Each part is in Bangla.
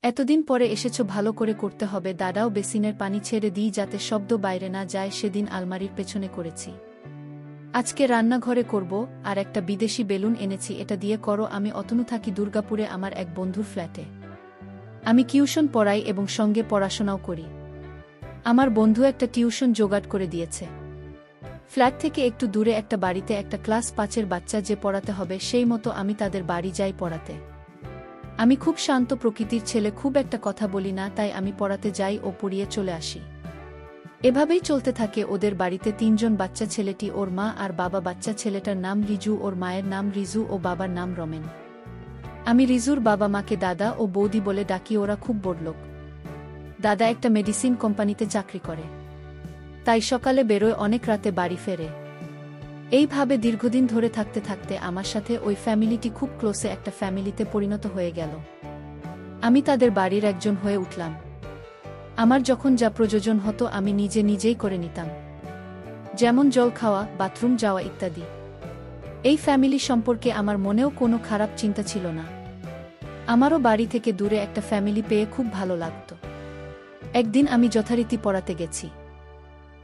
এতদিন পরে এসেছো, ভালো করে করতে হবে। দাদাও বেসিনের পানি ছেড়ে দিই যাতে শব্দ বাইরে না যায়। সেদিন আলমারির পেছনে করেছি, আজকে রান্নাঘরে করব। আর একটা বিদেশি বেলুন এনেছি, এটা দিয়ে করো। আমি অতনু থাকি দুর্গাপুরে আমার এক বন্ধুর ফ্ল্যাটে। আমি টিউশন পড়াই এবং সঙ্গে পড়াশোনাও করি। আমার বন্ধু একটা টিউশন জোগাড় করে দিয়েছে। ফ্ল্যাট থেকে একটু দূরে একটা বাড়িতে একটা ক্লাস 5-এর বাচ্চা যে পড়াতে হবে, সেই মতো আমি তাদের বাড়ি যাই পড়াতে। আমি খুব শান্ত প্রকৃতির ছেলে, খুব একটা কথা বলি না, তাই আমি পড়াতে যাই ও পড়িয়ে চলে আসি। এভাবেই চলতে থাকে ওদের বাড়িতে 3 জন বাচ্চা, ছেলেটি ওর মা আর বাবা। বাচ্চা ছেলেটার নাম রিজু, ওর মায়ের নাম রিজু ও বাবার নাম রমেন। আমি রিজুর বাবা মাকে দাদা ও বৌদি বলে ডাকি। ওরা খুব বড়লোক। দাদা একটা মেডিসিন কোম্পানিতে চাকরি করে, তাই সকালে বেরোয়, অনেক রাতে বাড়ি ফেরে। এইভাবে দীর্ঘদিন ধরে থাকতে থাকতে আমার সাথে ওই ফ্যামিলিটি খুব ক্লোজে একটা ফ্যামিলিতে পরিণত হয়ে গেল। আমি তাদের বাড়ির একজন হয়ে উঠলাম। আমার যখন যা প্রয়োজন হতো আমি নিজেই করে নিতাম, যেমন জল খাওয়া, বাথরুম যাওয়া ইত্যাদি। এই ফ্যামিলি সম্পর্কে আমার মনেও কোনো খারাপ চিন্তা ছিল না। আমারও বাড়ি থেকে দূরে একটা ফ্যামিলি পেয়ে খুব ভালো লাগত। একদিন আমি যথারীতি পড়াতে গেছি।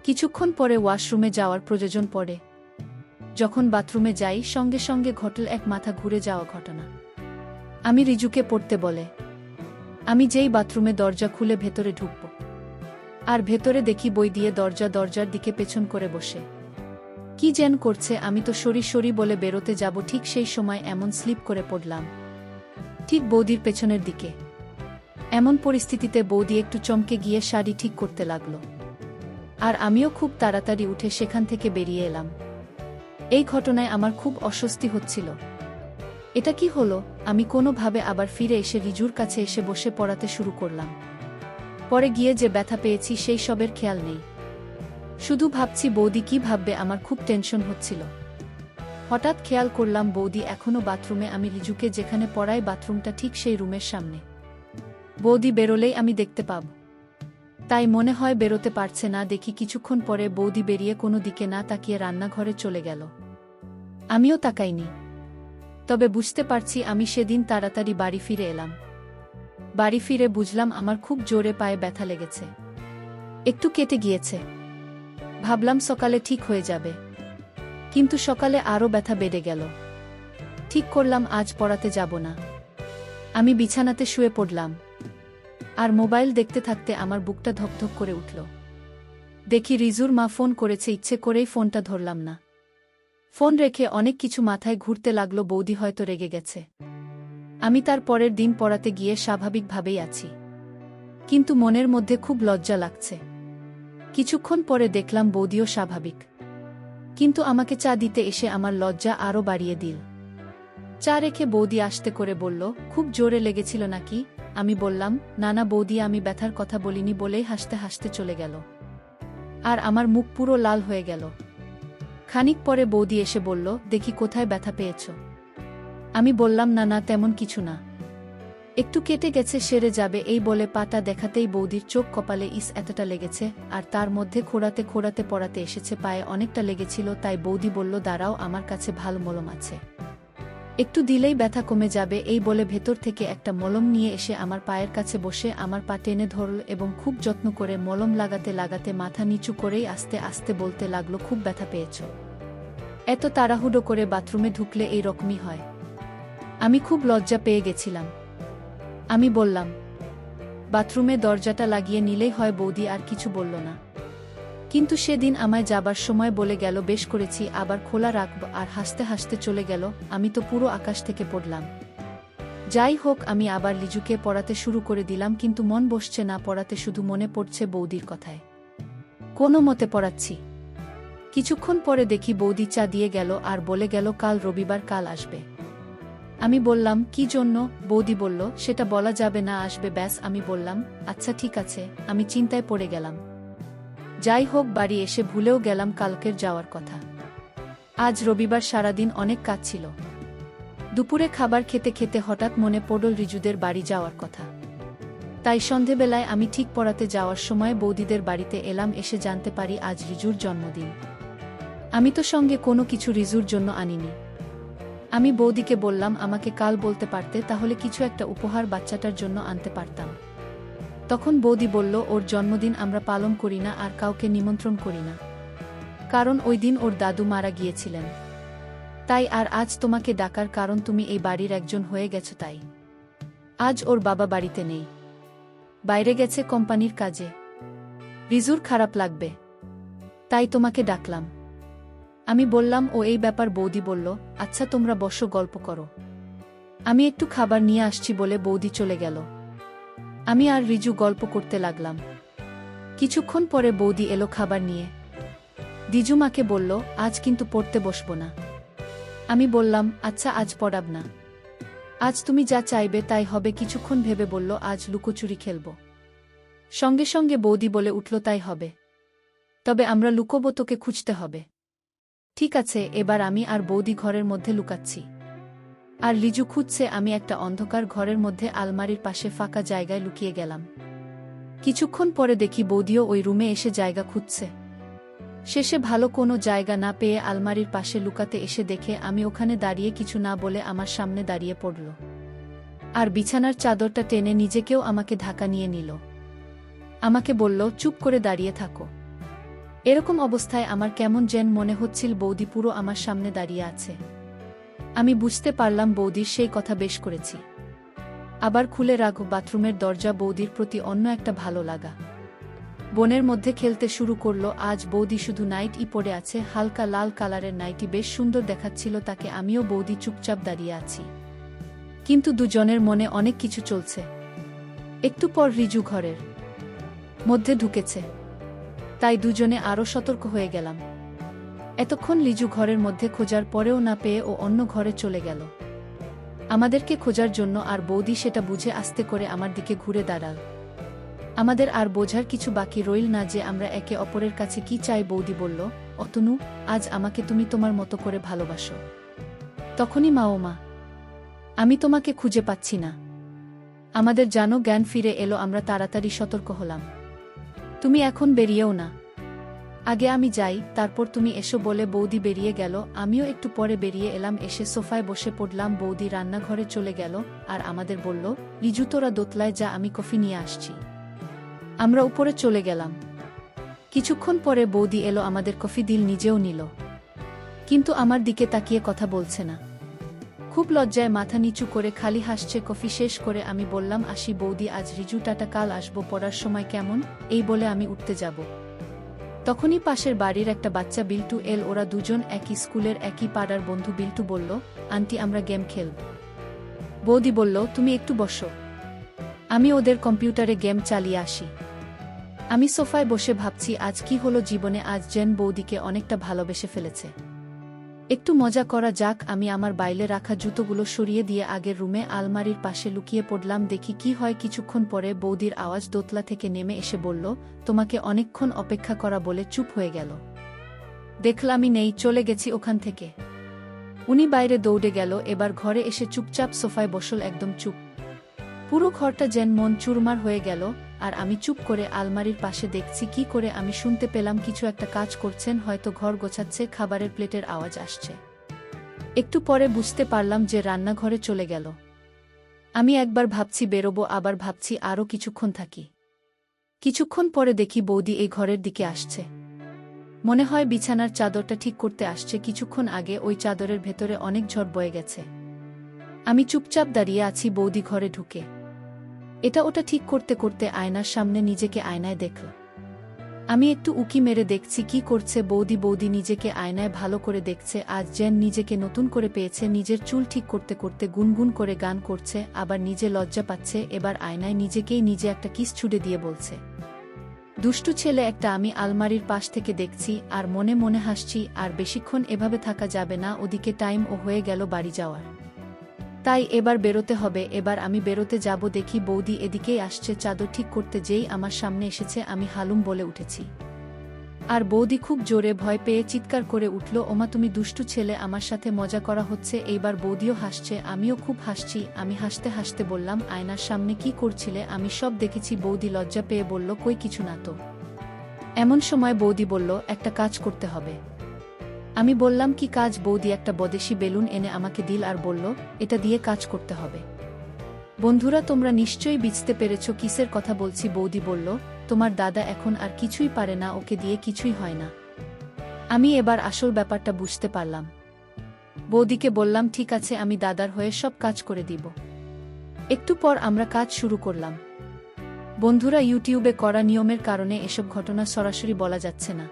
কিছুক্ষণ পরে ওয়াশরুমে যাওয়ার প্রয়োজন পড়ে। যখন বাথরুমে যাই, সঙ্গে সঙ্গে ঘটল এক মাথা ঘুরে যাওয়া ঘটনা। আমি রিজুকে পড়তে বলে আমি যেই বাথরুমে দরজা খুলে ভেতরে ঢুকব, আর ভেতরে দেখি বই দিয়ে দরজার দিকে পেছন করে বসে কি যেন করছে। আমি তো সরি বলে বেরোতে যাব, ঠিক সেই সময় এমন স্লিপ করে পড়লাম ঠিক বৌদির পেছনের দিকে। এমন পরিস্থিতিতে বৌদি একটু চমকে গিয়ে শাড়ি ঠিক করতে লাগলো, আর আমিও খুব তাড়াতাড়ি উঠে সেখান থেকে বেরিয়ে এলাম। এই ঘটনায় আমার খুব অস্বস্তি হচ্ছিল। এটা কি হলো? আমি কোনোভাবে আবার ফিরে এসে রিজুর কাছে এসে বসে পড়াতে শুরু করলাম। পরে গিয়ে যে ব্যথা পেয়েছি সেই সবের খেয়াল নেই, শুধু ভাবছি বৌদি কি ভাববে। আমার খুব টেনশন হচ্ছিল। হঠাৎ খেয়াল করলাম বৌদি এখনো বাথরুমে। আমি রিজুকে যেখানে পড়াই বাথরুমটা ঠিক সেই রুমের সামনে। বৌদি বেরোলেই আমি দেখতে পাব, তাই মনে হয় বেরোতে পারছে না। দেখি কিছুক্ষণ পরে বৌদি বেরিয়ে কোনো দিকে না তাকিয়ে রান্নাঘরে চলে গেল। আমিও তাকাইনি, তবে বুঝতে পারছি আমি সেদিন তাড়াতাড়ি বাড়ি ফিরে এলাম। বাড়ি ফিরে বুঝলাম আমার খুব জোরে পায়ে ব্যথা লেগেছে, একটু কেটে গিয়েছে। ভাবলাম সকালে ঠিক হয়ে যাবে, কিন্তু সকালে আরও ব্যথা বেড়ে গেল। ঠিক করলাম আজ পড়াতে যাব না। আমি বিছানাতে শুয়ে পড়লাম, আর মোবাইল দেখতে থাকতে আমার বুকটা ধকধক করে উঠল। দেখি রিজুর মা ফোন করেছে। ইচ্ছে করেই ফোনটা ধরলাম না। ফোন রেখে অনেক কিছু মাথায় ঘুরতে লাগলো। বৌদি হয়তো রেগে গেছে। আমি তার পরের দিন পড়াতে গিয়ে স্বাভাবিকভাবেই আছি, কিন্তু মনের মধ্যে খুব লজ্জা লাগছে। কিছুক্ষণ পরে দেখলাম বৌদিও স্বাভাবিক, কিন্তু আমাকে চা দিতে এসে আমার লজ্জা আরও বাড়িয়ে দিল। চা রেখে বৌদি আসতে করে বলল, খুব জোরে লেগেছিল নাকি? আমি বললাম, না বৌদি, আমি ব্যথার কথা বলিনি বলেই হাসতে হাসতে চলে গেল, আর আমার মুখ পুরো লাল হয়ে গেল। খানিক পরে বৌদি এসে বলল, দেখি কোথায় ব্যথা পেয়েছ? আমি বললাম, না তেমন কিছু না, একটু কেটে গেছে, সেরে যাবে। এই বলে পাটা দেখাতেই বৌদির চোখ কপালে এতটা লেগেছে, আর তার মধ্যে খোঁড়াতে পড়াতে এসেছে, পায়ে অনেকটা লেগেছিল। তাই বৌদি বলল, দাঁড়াও, আমার কাছে ভালো মলম আছে, একটু দিলেই ব্যথা কমে যাবে। এই বলে ভেতর থেকে একটা মলম নিয়ে এসে আমার পায়ের কাছে বসে আমার পা টেনে ধরল এবং খুব যত্ন করে মলম লাগাতে মাথা নিচু করেই আস্তে আস্তে বলতে লাগলো, খুব ব্যথা পেয়েছ? এত তাড়াহুড়ো করে বাথরুমে ঢুকলে এই রকমই হয়। আমি খুব লজ্জা পেয়ে গেছিলাম। আমি বললাম, বাথরুমে দরজাটা লাগিয়ে নিলেই হয়। বৌদি আর কিছু বলল না, কিন্তু সেদিন আমায় যাবার সময় বলে গেল, বেশ করেছি, আবার খোলা রাখব, আর হাসতে হাসতে চলে গেল। আমি তো পুরো আকাশ থেকে পড়লাম। যাই হোক, আমি আবার লিজুকে পড়াতে শুরু করে দিলাম, কিন্তু মন বসছে না পড়াতে, শুধু মনে পড়ছে বৌদির কথায়। কোনো মতে পড়াচ্ছি। কিছুক্ষণ পরে দেখি বৌদি চা দিয়ে গেল আর বলে গেল, কাল রবিবার, কাল আসবে। আমি বললাম, কি জন্য? বৌদি বলল, সেটা বলা যাবে না, আসবে ব্যাস। আমি বললাম, আচ্ছা ঠিক আছে। আমি চিন্তায় পড়ে গেলাম। যাই হোক, বাড়ি এসে ভুলেও গেলাম কালকের যাওয়ার কথা। আজ রবিবার, সারাদিন অনেক কাজ ছিল। দুপুরে খাবার খেতে খেতে হঠাৎ মনে পড়ল রিজুদের বাড়ি যাওয়ার কথা। তাই সন্ধেবেলায় আমি ঠিক পড়াতে যাওয়ার সময় বৌদিদের বাড়িতে এলাম। এসে জানতে পারি আজ রিজুর জন্মদিন। আমি তো সঙ্গে কোনো কিছু রিজুর জন্য আনিনি। আমি বৌদিকে বললাম আমাকে কাল বলতে পারতে, তাহলে কিছু একটা উপহার বাচ্চাটার জন্য আনতে পারতাম। তখন বৌদি বলল, ওর জন্মদিন আমরা পালন করি না আর কাউকে নিমন্ত্রণ করি না, কারণ ওই দিন ওর দাদু মারা গিয়েছিলেন। তাই আর আজ তোমাকে ডাকার কারণ তুমি এই বাড়ির একজন হয়ে গেছো তাই। আজ ওর বাবা বাড়িতে নেই, বাইরে গেছে কোম্পানির কাজে। রিজুর খারাপ লাগবে, তাই তোমাকে ডাকলাম। আমি বললাম, ও এই ব্যাপার। বৌদি বলল, আচ্ছা তোমরা বসো, গল্প করো, আমি একটু খাবার নিয়ে আসছি বলে বৌদি চলে গেল। আমি আর রিজু গল্প করতে লাগলাম। কিছুক্ষণ পরে বৌদি এলো খাবার নিয়ে। দিজুমাকে বলল, আজ কিন্তু পড়তে বসব না। আমি বললাম, আচ্ছা আজ পড়াব না, আজ তুমি যা চাইবে তাই হবে। কিছুক্ষণ ভেবে বলল, আজ লুকোচুরি খেলব। সঙ্গে সঙ্গে বৌদি বলে উঠল, তাই হবে, তবে আমরা লুকোবো, তোকে খুঁজতে হবে। ঠিক আছে। এবার আমি আর বৌদি ঘরের মধ্যে লুকাচ্ছি, আর লিজু খুঁজছে। আমি একটা অন্ধকার ঘরের মধ্যে আলমারির পাশে ফাঁকা জায়গায় লুকিয়ে গেলাম। কিছুক্ষণ পরে দেখি বৌদিও ওই রুমে এসে জায়গা খুঁজছে। শেষে ভালো কোনো জায়গা না পেয়ে আলমারির পাশে লুকাতে এসে দেখে আমি ওখানে দাঁড়িয়ে কিছু না বলে আমার সামনে দাঁড়িয়ে পড়ল, আর বিছানার চাদরটা টেনে নিজেকেও আমাকে ঢাকা নিয়ে নিল। আমাকে বলল, চুপ করে দাঁড়িয়ে থাকো। এরকম অবস্থায় আমার কেমন যেন মনে হচ্ছিল বৌদি পুরো আমার সামনে দাঁড়িয়ে আছে। আমি বুঝতে পারলাম বৌদির সেই কথা বেশ করেছি। আবার খুলে রাখো বাথরুমের দরজা। বৌদির প্রতি অন্য একটা ভালো লাগা বনের মধ্যে খেলতে শুরু করলো। আজ বৌদি শুধু নাইটি পরে আছে, হালকা লাল কালারের নাইটি, বেশ সুন্দর দেখাচ্ছিল তাকে। আমিও বৌদি চুপচাপ দাঁড়িয়ে আছি, কিন্তু দুজনের মনে অনেক কিছু চলছে। একটু পর রিজু ঘরের মধ্যে ঢুকেছে, তাই দুজনে আরও সতর্ক হয়ে গেলাম। এতক্ষণ লিজু ঘরের মধ্যে খোঁজার পরেও না পেয়ে ও অন্য ঘরে চলে গেল আমাদেরকে খোঁজার জন্য, আর বৌদি সেটা বুঝে আস্তে করে আমার দিকে ঘুরে দাঁড়াল। আমাদের আর বোঝার কিছু বাকি রইল না যে আমরা একে অপরের কাছে কি চাই। বৌদি বলল, অতনু, আজ আমাকে তুমি তোমার মতো করে ভালোবাসো। তখনই মা, ও মা, আমি তোমাকে খুঁজে পাচ্ছি না। আমাদের জানো জ্ঞান ফিরে এলো। আমরা তাড়াতাড়ি সতর্ক হলাম, তুমি এখন বেরিয়েও না, আগে আমি যাই, তারপর তুমি এসো বলে বৌদি বেরিয়ে গেল। আমিও একটু পরে বেরিয়ে এলাম। এসে সোফায় বসে পড়লাম। বৌদি রান্নাঘরে চলে গেল আর আমাদের বলল, লিজু তোরা দোতলায় যা, আমি কফি নিয়ে আসছি। আমরা উপরে চলে গেলাম। কিছুক্ষণ পরে বৌদি এলো, আমাদের কফি দিল, নিজেও নিল, কিন্তু আমার দিকে তাকিয়ে কথা বলছে না। খুব লজ্জায় মাথা নিচু করে খালি হাসছে। কফি শেষ করে আমি বললাম, আসি বৌদি, আজ রিজু, টাটা, কাল আসবো, পড়ার সময় কেমন? এই বলে আমি উঠতে যাব, তখনই পাশের বাড়ির একটা বাচ্চা বিল্টু এল। ওরা দুজন একই স্কুলের, একই পাড়ার বন্ধু। বিল্টু বলল, আন্টি আমরা গেম খেলব। বৌদি বলল, তুমি একটু বসো, আমি ওদের কম্পিউটারে গেম চালিয়ে আসি। আমি সোফায় বসে ভাবছি আজ কি হলো জীবনে। আজ যেন বৌদিকে অনেকটা ভালোবেসে ফেলেছে। একটু মজা করা যাক। আমি আমার বাইরে রাখা জুতোগুলো সরিয়ে দিয়ে আগের রুমে আলমারির পাশে লুকিয়ে পড়লাম, দেখি কি হয়। কিছুক্ষণ পরে বৌদির আওয়াজ দোতলা থেকে নেমে এসে বলল, তোমাকে অনেকক্ষণ অপেক্ষা করা বলে চুপ হয়ে গেল। দেখলামই নেই, চলে গেছি ওখান থেকে। উনি বাইরে দৌড়ে গেল। এবার ঘরে এসে চুপচাপ সোফায় বসল, একদম চুপ। পুরো ঘরটা যেন মন চুরমার হয়ে গেল। আর আমি চুপ করে আলমারির পাশে দেখছি কি করে। আমি শুনতে পেলাম কিছু একটা কাজ করছেন, হয়তো ঘর গোছাচ্ছে। খাবারের প্লেটের আওয়াজ আসছে। একটু পরে বুঝতে পারলাম যে রান্নাঘরে চলে গেল। আমি একবার ভাবছি বেরোবো, আবার ভাবছি আরও কিছুক্ষণ থাকি। কিছুক্ষণ পরে দেখি বৌদি এই ঘরের দিকে আসছে। মনে হয় বিছানার চাদরটা ঠিক করতে আসছে। কিছুক্ষণ আগে ওই চাদরের ভেতরে অনেক ঝড় বয়ে গেছে। আমি চুপচাপ দাঁড়িয়ে আছি। বৌদি ঘরে ঢুকে এটা ওটা ঠিক করতে করতে আয়নার সামনে নিজেকে আয়নায় দেখল। আমি একটু উকি মেরে দেখছি কি করছে বৌদি। বৌদি নিজেকে আয়নায় ভালো করে দেখছে। আজ যেন নিজেকে নতুন করে পেয়েছে। নিজের চুল ঠিক করতে করতে গুনগুন করে গান করছে, আবার নিজে লজ্জা পাচ্ছে। এবার আয়নায় নিজেকেই নিজে একটা কিস ছুড়ে দিয়ে বলছে, দুষ্টু ছেলে একটা। আমি আলমারির পাশ থেকে দেখছি আর মনে মনে হাসছি। আর বেশিক্ষণ এভাবে থাকা যাবে না। ওদিকে টাইম ও হয়ে গেল বাড়ি যাওয়ার, তাই এবার বেরোতে হবে। এবার আমি বেরোতে যাব, দেখি বৌদি এদিকেই আসছে চাদর ঠিক করতে। যেই আমার সামনে এসেছে আমি হালুম বলে উঠেছি, আর বৌদি খুব জোরে ভয় পেয়ে চিৎকার করে উঠল, ওমা তুমি দুষ্টু ছেলে, আমার সাথে মজা করা হচ্ছে। এইবার বৌদিও হাসছে, আমিও খুব হাসছি। আমি হাসতে হাসতে বললাম, আয়নার সামনে কি করছিলে? আমি সব দেখেছি। বৌদি লজ্জা পেয়ে বলল, কই কিছু না তো। এমন সময় বৌদি বলল, একটা কাজ করতে হবে। আমি বললাম কি কাজ? বৌদি একটা বদেশি বেলুন এনে আমাকে দিল আর বলল, এটা দিয়ে কাজ করতে হবে। বন্ধুরা, তোমরা নিশ্চয়ই বুঝতে পেরেছ কিসের কথা বলছি। বৌদি বলল, তোমার দাদা এখন আর কিছুই পারে না, ওকে দিয়ে কিছুই হয় না। আমি এবার আসল ব্যাপারটা বুঝতে পারলাম। বৌদিকে বললাম, ঠিক আছে, আমি দাদার হয়ে সব কাজ করে দিব। একটু পর আমরা কাজ শুরু করলাম। বন্ধুরা, ইউটিউবে করা নিয়মের কারণে এসব ঘটনা সরাসরি বলা যাচ্ছে না।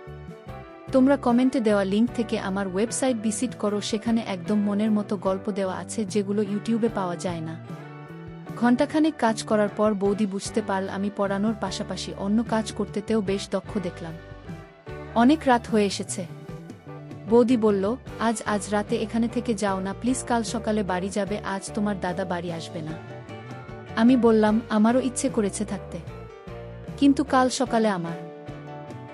তোমরা কমেন্টে দেওয়া লিঙ্ক থেকে আমার ওয়েবসাইট ভিজিট করো, সেখানে একদম মনের মতো গল্প দেওয়া আছে যেগুলো ইউটিউবে পাওয়া যায় না। ঘণ্টাখানেক কাজ করার পর বৌদি বুঝতে পারল আমি পড়ানোর পাশাপাশি অন্য কাজ করতেতেও বেশ দক্ষ দেখলাম। অনেক রাত হয়ে এসেছে। বৌদি বলল, আজ রাতে এখানে থেকে যাও না প্লিজ, কাল সকালে বাড়ি যাবে, আজ তোমার দাদা বাড়ি আসবে না। আমি বললাম, আমারও ইচ্ছে করেছে থাকতে, কিন্তু কাল সকালে আমার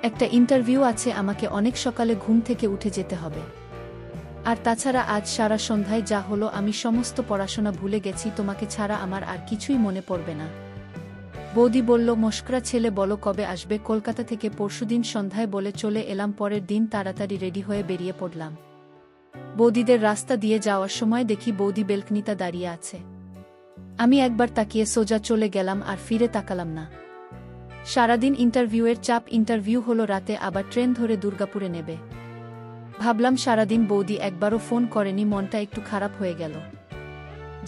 একটা ইন্টারভিউ আছে, আমাকে অনেক সকালে ঘুম থেকে উঠে যেতে হবে। আর তাছাড়া আজ সারা সন্ধ্যায় যা হলো, আমি সমস্ত পড়াশোনা ভুলে গেছি, তোমাকে ছাড়া আমার আর কিছুই মনে পড়বে না। বৌদি বলল, মস্করা ছেলে, বলো কবে আসবে? কলকাতা থেকে পরশুদিন সন্ধ্যায় বলে চলে এলাম। পরের দিন তাড়াতাড়ি রেডি হয়ে বেরিয়ে পড়লাম। বৌদিদের রাস্তা দিয়ে যাওয়ার সময় দেখি বৌদি বেলকনিতে দাঁড়িয়ে আছে। আমি একবার তাকিয়ে সোজা চলে গেলাম আর ফিরে তাকালাম না। সারাদিন ইন্টারভিউয়ের চাপ, ইন্টারভিউ হলো রাতে, আবার ট্রেন ধরে দুর্গাপুরে নেবে। ভাবলাম সারাদিন বৌদি একবারও ফোন করেনি, মনটা একটু খারাপ হয়ে গেল।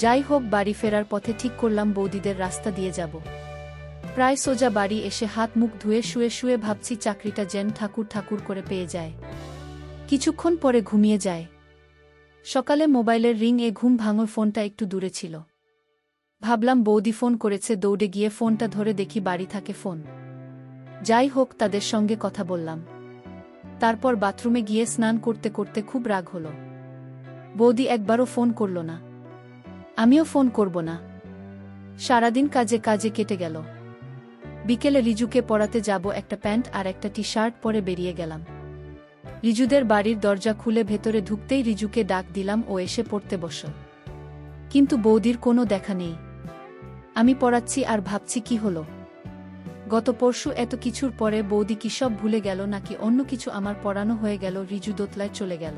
যাই হোক, বাড়ি ফেরার পথে ঠিক করলাম বৌদিদের রাস্তা দিয়ে যাব। প্রায় সোজা বাড়ি এসে হাত মুখ ধুয়ে শুয়ে শুয়ে ভাবছি চাকরিটা যেন ঠাকুর ঠাকুর করে পেয়ে যায়। কিছুক্ষণ পরে ঘুমিয়ে যায়। সকালে মোবাইলের রিং এ ঘুম ভাঙল, ফোনটা একটু দূরে ছিল। ভাবলাম বৌদি ফোন করেছে, দৌড়ে গিয়ে ফোনটা ধরে দেখি বাড়ি থাকে ফোন। যাই হোক, তাদের সঙ্গে কথা বললাম। তারপর বাথরুমে গিয়ে স্নান করতে করতে খুব রাগ হলো। বৌদি একবারও ফোন করল না, আমিও ফোন করব না। সারাদিন কাজে কাজে কেটে গেল। বিকেলে রিজুকে পড়াতে যাব, একটা প্যান্ট আর একটা টি শার্ট পরে বেরিয়ে গেলাম। রিজুদের বাড়ির দরজা খুলে ভেতরে ঢুকতেই রিজুকে ডাক দিলাম, ও এসে পড়তে বসল। কিন্তু বৌদির কোনো দেখা নেই। আমি পড়াচ্ছি আর ভাবছি কি হলো। গত পরশু এত কিছুর পরে বৌদি কি সব ভুলে গেল নাকি অন্য কিছু? আমার পড়ানো হয়ে গেল, রিজু দোতলায় চলে গেল।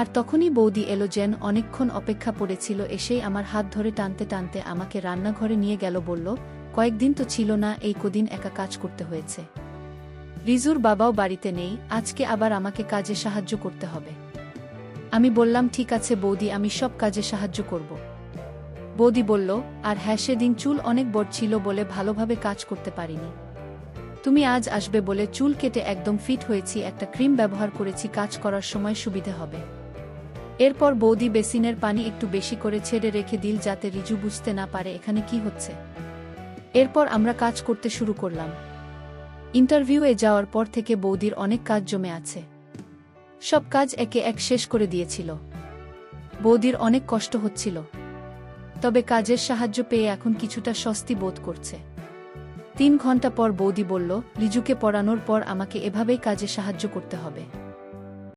আর তখনই বৌদি এলো, যেন অনেকক্ষণ অপেক্ষা পড়েছিল। এসেই আমার হাত ধরে টানতে টানতে আমাকে রান্নাঘরে নিয়ে গেল, বলল, কয়েকদিন তো ছিল না, এই কদিন একা কাজ করতে হয়েছে। রিজুর বাবাও বাড়িতে নেই, আজকে আবার আমাকে কাজে সাহায্য করতে হবে। আমি বললাম, ঠিক আছে বৌদি, আমি সব কাজে সাহায্য করব। বৌদি বলল, আর হ্যাঁ, সেদিন চুল অনেক বড় ছিল বলে ভালোভাবে কাজ করতে পারিনি। তুমি আজ আসবে বলে চুল কেটে একদম ফিট হয়েছি, একটা ক্রিম ব্যবহার করেছি, কাজ করার সময় সুবিধে হবে। এরপর বৌদি বেসিনের পানি একটু বেশি করে ছেড়ে রেখে দিল, যাতে রিজু বুঝতে না পারে এখানে কি হচ্ছে। এরপর আমরা কাজ করতে শুরু করলাম। ইন্টারভিউয়ে যাওয়ার পর থেকে বৌদির অনেক কাজ জমে আছে। সব কাজ একে এক শেষ করে দিয়েছিল। বৌদির অনেক কষ্ট হচ্ছিল, তবে কাজের সাহায্য পেয়ে এখন কিছুটা স্বস্তি বোধ করছে। 3 ঘন্টা পর বৌদি বলল, রিজুকে পড়ানোর পর আমাকে এভাবেই কাজে সাহায্য করতে হবে।